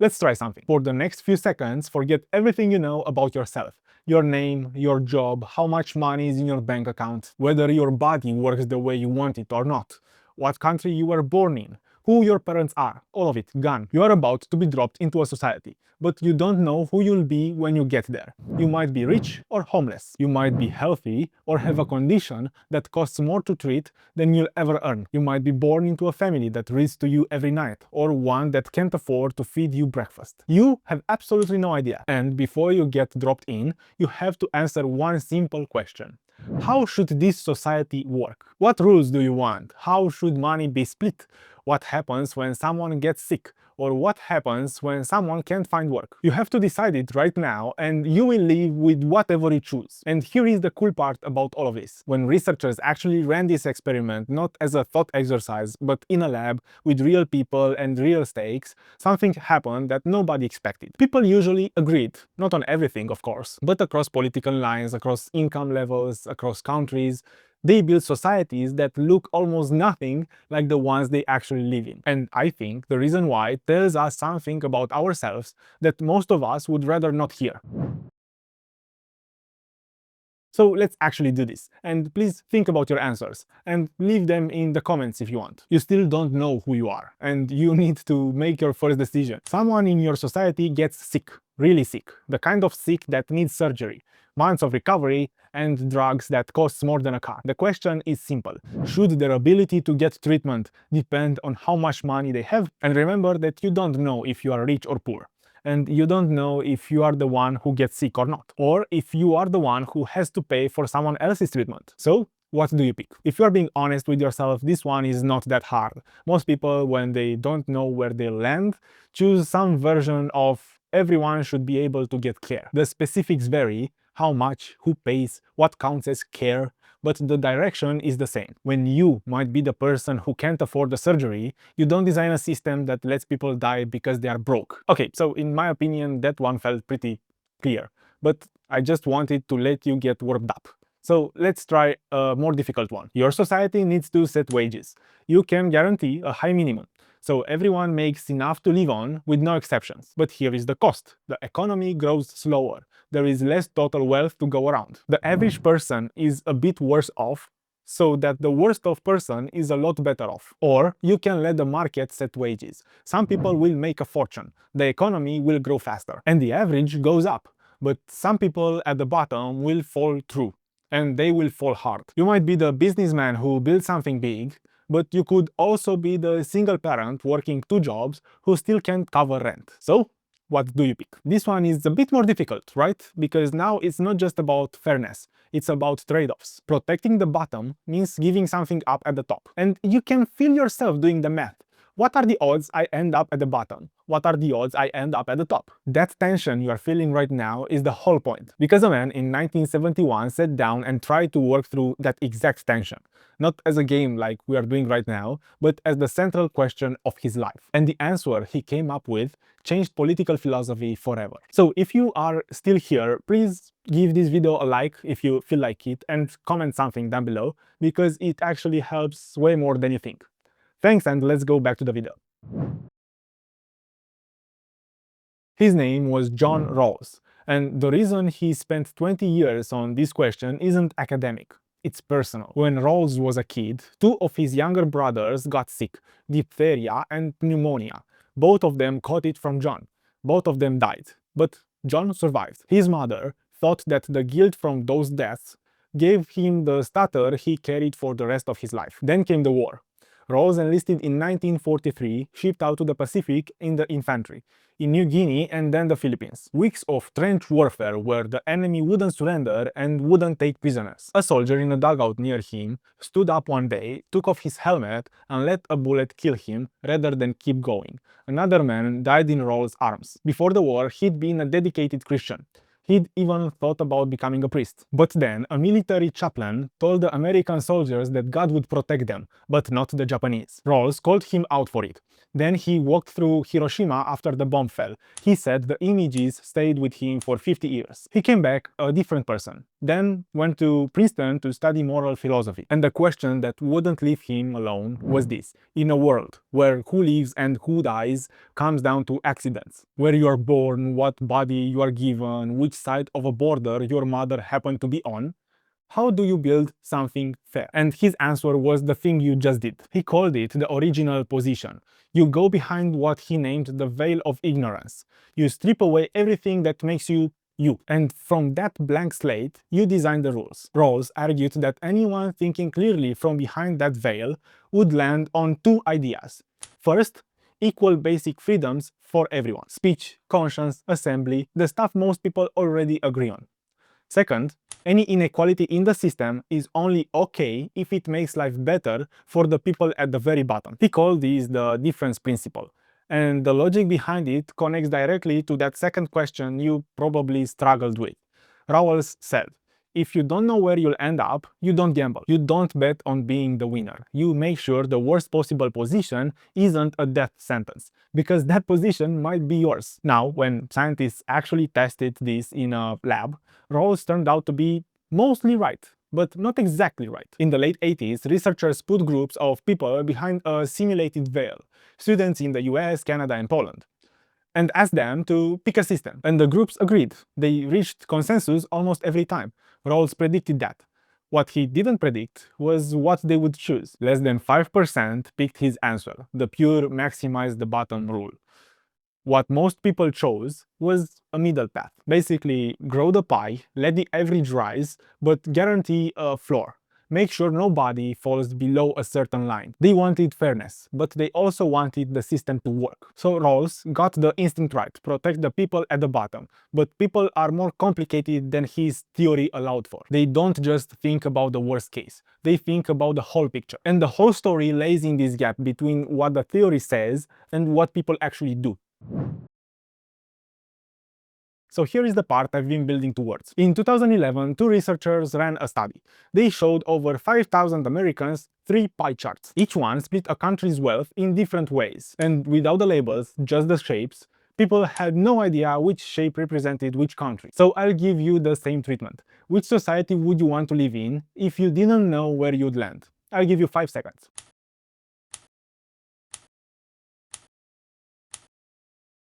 Let's try something. For the next few seconds, forget everything you know about yourself. Your name, your job, how much money is in your bank account, whether your body works the way you want it or not, what country you were born in, who your parents are, all of it gone. You are about to be dropped into a society, but you don't know who you'll be when you get there. You might be rich or homeless. You might be healthy or have a condition that costs more to treat than you'll ever earn. You might be born into a family that reads to you every night, or one that can't afford to feed you breakfast. You have absolutely no idea. And before you get dropped in, you have to answer one simple question. How should this society work? What rules do you want? How should money be split? What happens when someone gets sick? Or what happens when someone can't find work? You have to decide it right now, and you will live with whatever you choose. And here is the cool part about all of this. When researchers actually ran this experiment, not as a thought exercise, but in a lab with real people and real stakes, something happened that nobody expected. People usually agreed, not on everything of course, but across political lines, across income levels, across countries. They build societies that look almost nothing like the ones they actually live in. And I think the reason why tells us something about ourselves that most of us would rather not hear. So let's actually do this. And please think about your answers and leave them in the comments if you want. You still don't know who you are, and you need to make your first decision. Someone in your society gets sick, really sick, the kind of sick that needs surgery, months of recovery, and drugs that cost more than a car. The question is simple. Should their ability to get treatment depend on how much money they have? And remember that you don't know if you are rich or poor. And you don't know if you are the one who gets sick or not, or if you are the one who has to pay for someone else's treatment. So, what do you pick? If you are being honest with yourself, this one is not that hard. Most people, when they don't know where they land, choose some version of everyone should be able to get care. The specifics vary: how much, who pays, what counts as care, but the direction is the same. When you might be the person who can't afford the surgery, you don't design a system that lets people die because they are broke. Okay, so in my opinion, that one felt pretty clear, but I just wanted to let you get warmed up. So let's try a more difficult one. Your society needs to set wages. You can guarantee a high minimum, so everyone makes enough to live on with no exceptions. But here is the cost. The economy grows slower. There is less total wealth to go around. The average person is a bit worse off, so that the worst off person is a lot better off. Or you can let the market set wages. Some people will make a fortune. The economy will grow faster. And the average goes up. But some people at the bottom will fall through. And they will fall hard. You might be the businessman who built something big, but you could also be the single parent working 2 jobs who still can't cover rent. So, what do you pick? This one is a bit more difficult, right? Because now it's not just about fairness, it's about trade-offs. Protecting the bottom means giving something up at the top. And you can feel yourself doing the math. What are the odds I end up at the bottom? What are the odds I end up at the top? That tension you are feeling right now is the whole point. Because a man in 1971 sat down and tried to work through that exact tension. Not as a game like we are doing right now, but as the central question of his life. And the answer he came up with changed political philosophy forever. So if you are still here, please give this video a like if you feel like it, and comment something down below, because it actually helps way more than you think. Thanks, and let's go back to the video. His name was John Rawls, and the reason he spent 20 years on this question isn't academic. It's personal. When Rawls was a kid, 2 of his younger brothers got sick, diphtheria and pneumonia. Both of them caught it from John. Both of them died, but John survived. His mother thought that the guilt from those deaths gave him the stutter he carried for the rest of his life. Then came the war. Rawls enlisted in 1943, shipped out to the Pacific in the infantry, in New Guinea and then the Philippines. Weeks of trench warfare where the enemy wouldn't surrender and wouldn't take prisoners. A soldier in a dugout near him stood up one day, took off his helmet and let a bullet kill him rather than keep going. Another man died in Rawls' arms. Before the war, he'd been a dedicated Christian. He'd even thought about becoming a priest. But then, a military chaplain told the American soldiers that God would protect them, but not the Japanese. Rawls called him out for it. Then he walked through Hiroshima after the bomb fell. He said the images stayed with him for 50 years. He came back a different person. then went to Princeton to study moral philosophy. And the question that wouldn't leave him alone was this: in a world where who lives and who dies comes down to accidents, where you are born, what body you are given, which side of a border your mother happened to be on, how do you build something fair? And his answer was the thing you just did. He called it the original position. You go behind what he named the veil of ignorance. You strip away everything that makes you you. And from that blank slate, you design the rules. Rawls argued that anyone thinking clearly from behind that veil would land on two ideas. First, equal basic freedoms for everyone. Speech, conscience, assembly, the stuff most people already agree on. Second, any inequality in the system is only okay if it makes life better for the people at the very bottom. He called this the difference principle. And the logic behind it connects directly to that second question you probably struggled with. Rawls said, if you don't know where you'll end up, you don't gamble. You don't bet on being the winner. You make sure the worst possible position isn't a death sentence, because that position might be yours. Now, when scientists actually tested this in a lab, Rawls turned out to be mostly right, but not exactly right. In the late 80s, researchers put groups of people behind a simulated veil, students in the US, Canada, and Poland, and asked them to pick a system. And the groups agreed. They reached consensus almost every time. Rawls predicted that. What he didn't predict was what they would choose. Less than 5% picked his answer, the pure maximize the bottom rule. What most people chose was a middle path. Basically, grow the pie, let the average rise, but guarantee a floor. Make sure nobody falls below a certain line. They wanted fairness, but they also wanted the system to work. So Rawls got the instinct right, protect the people at the bottom. But people are more complicated than his theory allowed for. They don't just think about the worst case. They think about the whole picture. And the whole story lays in this gap between what the theory says and what people actually do. So here is the part I've been building towards. In 2011, two researchers ran a study. They showed over 5,000 Americans 3 pie charts. Each one split a country's wealth in different ways. And without the labels, just the shapes, people had no idea which shape represented which country. So I'll give you the same treatment. Which society would you want to live in if you didn't know where you'd land? I'll give you 5 seconds.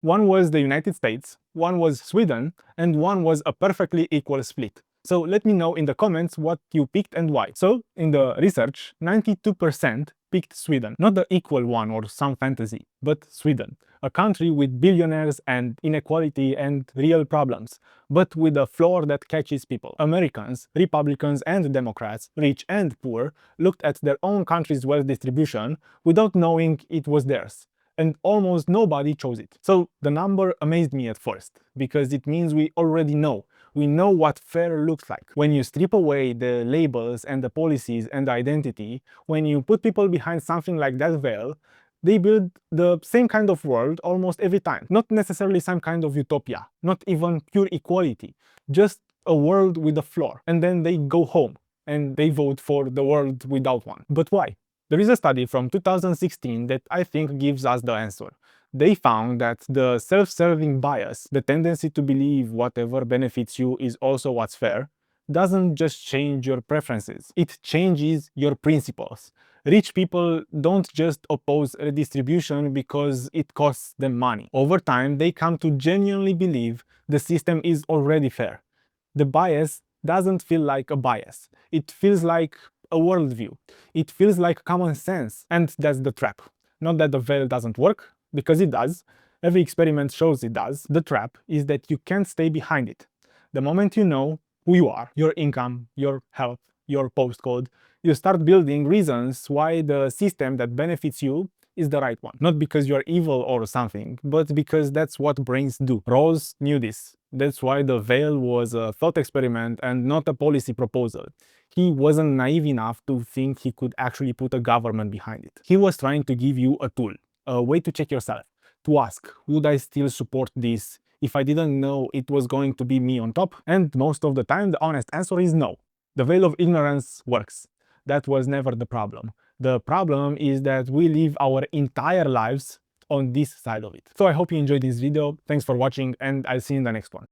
One was the United States, one was Sweden, and one was a perfectly equal split. So let me know in the comments what you picked and why. So in the research, 92% picked Sweden. Not the equal one or some fantasy, but Sweden. A country with billionaires and inequality and real problems, but with a floor that catches people. Americans, Republicans and Democrats, rich and poor, looked at their own country's wealth distribution without knowing it was theirs. And almost nobody chose it. So the number amazed me at first, because it means we already know. We know what fair looks like. When you strip away the labels and the policies and the identity, when you put people behind something like that veil, they build the same kind of world almost every time. Not necessarily some kind of utopia, not even pure equality, just a world with a floor. And then they go home and they vote for the world without one. But why? There is a study from 2016 that I think gives us the answer. They found that the self-serving bias, the tendency to believe whatever benefits you is also what's fair, doesn't just change your preferences, it changes your principles. Rich people don't just oppose redistribution because it costs them money. Over time, they come to genuinely believe the system is already fair. The bias doesn't feel like a bias. It feels like a worldview. It feels like common sense, and that's the trap. Not that the veil doesn't work, because it does. Every experiment shows it does. The trap is that you can't stay behind it. The moment you know who you are, your income, your health, your postcode, you start building reasons why the system that benefits you is the right one. Not because you're evil or something, but because that's what brains do. Rawls knew this. That's why the veil was a thought experiment and not a policy proposal. He wasn't naive enough to think he could actually put a government behind it. He was trying to give you a tool, a way to check yourself, to ask, would I still support this if I didn't know it was going to be me on top? And most of the time, the honest answer is no. The veil of ignorance works. That was never the problem. The problem is that we live our entire lives on this side of it. So I hope you enjoyed this video. Thanks for watching, and I'll see you in the next one.